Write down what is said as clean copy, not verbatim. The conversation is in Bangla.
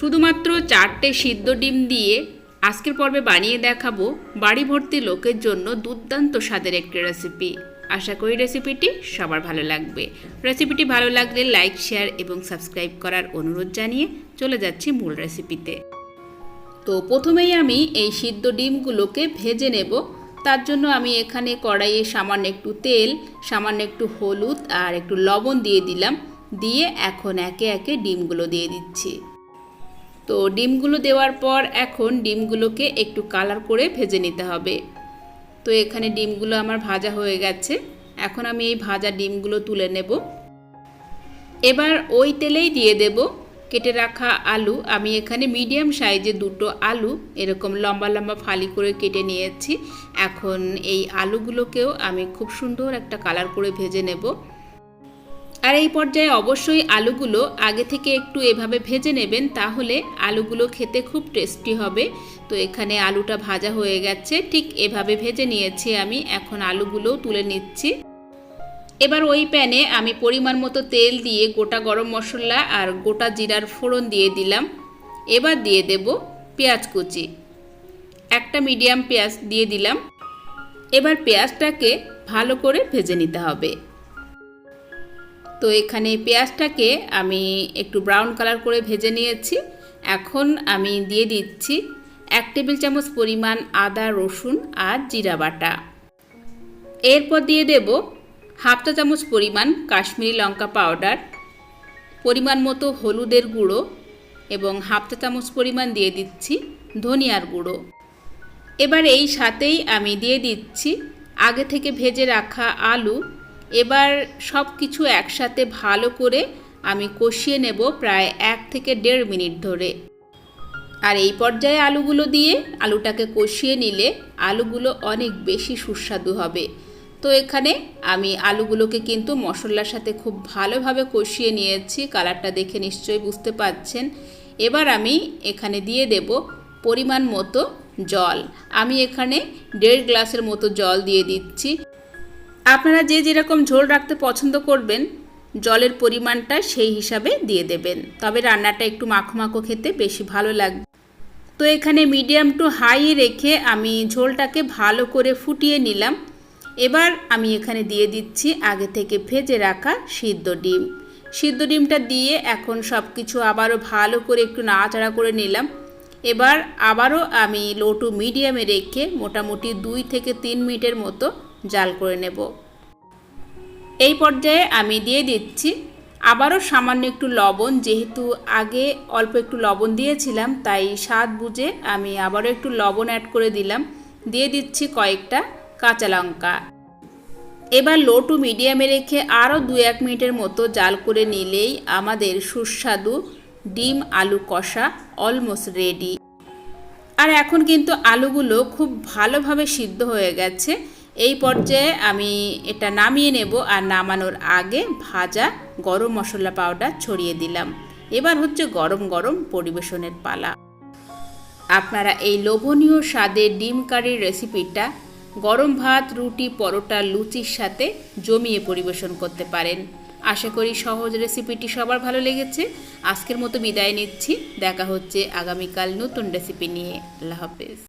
শুধুমাত্র 4টে সিদ্ধ ডিম দিয়ে আজকের পর্বে বানিয়ে দেখাবো বাড়ি ভর্তি লোকের জন্য দুর্দান্ত স্বাদের একটি রেসিপি। আশা করি রেসিপিটি সবার ভালো লাগবে। রেসিপিটি ভালো লাগলে লাইক, শেয়ার এবং সাবস্ক্রাইব করার অনুরোধ জানিয়ে চলে যাচ্ছি মূল রেসিপিতে। তো প্রথমেই আমি এই সিদ্ধ ডিমগুলোকে ভেজে নেব। তার জন্য আমি এখানে কড়াইয়ে সামান্য একটু তেল, সামান্য একটু হলুদ আর একটু লবণ দিয়ে দিলাম। দিয়ে এখন একে একে ডিমগুলো দিয়ে দিচ্ছি। তো ডিমগুলো দেওয়ার পর এখন ডিমগুলোকে একটু কালার করে ভেজে নিতে হবে। তো এখানে ডিমগুলো আমার ভাজা হয়ে গেছে। এখন আমি এই ভাজা ডিমগুলো তুলে নেব। এবার ওই তেলেই দিয়ে দেব কেটে রাখা আলু। আমি এখানে মিডিয়াম সাইজে 2টো আলু এরকম লম্বা লম্বা ফালি করে কেটে নিয়েছি। এখন এই আলুগুলোকেও আমি খুব সুন্দর একটা কালার করে ভেজে নেব। আর এই পর্যায়ে অবশ্যই আলুগুলো আগে থেকে একটু এভাবে ভেজে নেবেন, তাহলে আলুগুলো খেতে খুব টেস্টি হবে। তো এখানে আলুটা ভাজা হয়ে গেছে, ঠিক এভাবে ভেজে নিয়েছি আমি। এখন আলুগুলো তুলে নিচ্ছি। এবার ওই প্যানে আমি পরিমাণ মতো তেল দিয়ে গোটা গরম মশলা আর গোটা জিরার ফোড়ন দিয়ে দিলাম। এবার দিয়ে দেব পেঁয়াজ কুচি, একটা মিডিয়াম পেঁয়াজ দিয়ে দিলাম। এবার পেঁয়াজটাকে ভালো করে ভেজে নিতে হবে। তো এখানে পেঁয়াজটাকে আমি একটু ব্রাউন কালার করে ভেজে নিয়েছি। এখন আমি দিয়ে দিচ্ছি 1 টেবিল চামচ পরিমাণ আদা, রসুন আর জিরা বাটা। এরপর দিয়ে দেব 1/2 চা চামচ পরিমাণ কাশ্মীরি লঙ্কা পাউডার, পরিমাণ মতো হলুদের গুঁড়ো এবং 1/2 চা চামচ পরিমাণ দিয়ে দিচ্ছি ধনিয়ার গুঁড়ো। এবার এই সাথেই আমি দিয়ে দিচ্ছি আগে থেকে ভেজে রাখা আলু। এবার সব কিছু একসাথে ভালো করে আমি কষিয়ে নেব প্রায় 1 থেকে 1.5 মিনিট ধরে। আর এই পর্যায়ে আলুগুলো দিয়ে আলুটাকে কষিয়ে নিলে আলুগুলো অনেক বেশি সুস্বাদু হবে। তো এখানে আমি আলুগুলোকে কিন্তু মশলার সাথে খুব ভালোভাবে কষিয়ে নিয়েছি, কালারটা দেখে নিশ্চয়ই বুঝতে পারছেন। এবার আমি এখানে দিয়ে দেব পরিমাণ মতো জল। আমি এখানে 1.5 গ্লাসের মতো জল দিয়ে দিচ্ছি। আপনারা যে যেরকম ঝোল রাখতে পছন্দ করবেন জলের পরিমাণটা সেই হিসাবে দিয়ে দেবেন, তবে রান্নাটা একটু মাখো মাখো খেতে বেশি ভালো লাগবে। তো এখানে মিডিয়াম টু হাই রেখে আমি ঝোলটাকে ভালো করে ফুটিয়ে নিলাম। এবার আমি এখানে দিয়ে দিচ্ছি আগে থেকে ভেজে রাখা সিদ্ধ ডিম। সিদ্ধ ডিমটা দিয়ে এখন সব কিছু আবারও ভালো করে একটু নাড়াচাড়া করে নিলাম। এবার আবারও আমি লো টু মিডিয়ামে রেখে মোটামুটি 2 থেকে 3 মিনিটের মতো জাল করে নেব। এই পর্যায়ে আমি দিয়ে দিচ্ছি আবারও সামান্য একটু লবণ। যেহেতু আগে অল্প একটু লবণ দিয়েছিলাম, তাই স্বাদ বুঝে আমি আবারও একটু লবণ অ্যাড করে দিলাম। দিয়ে দিচ্ছি কয়েকটা কাঁচা লঙ্কা। এবার লো টু মিডিয়ামে রেখে আরও 2-1 মিনিটের মতো জাল করে নিলেই আমাদের সুস্বাদু ডিম আলু কষা অলমোস্ট রেডি। আর এখন কিন্তু আলুগুলো খুব ভালোভাবে সিদ্ধ হয়ে গেছে। এই পর্যায়ে আমি এটা নামিয়ে নেব। আর নামানোর আগে ভাজা গরম মশলা পাউডার ছড়িয়ে দিলাম। এবার হচ্ছে গরম গরম পরিবেশনের পালা। আপনারা এই লোভনীয় স্বাদের ডিম কারির রেসিপিটা গরম ভাত, রুটি, পরোটা, লুচির সাথে জমিয়ে পরিবেশন করতে পারেন। আশা করি সহজ রেসিপিটি সবার ভালো লেগেছে। আজকের মতো বিদায় নিচ্ছি। দেখা হচ্ছে আগামীকাল নতুন রেসিপি নিয়ে। আল্লাহ হাফেজ।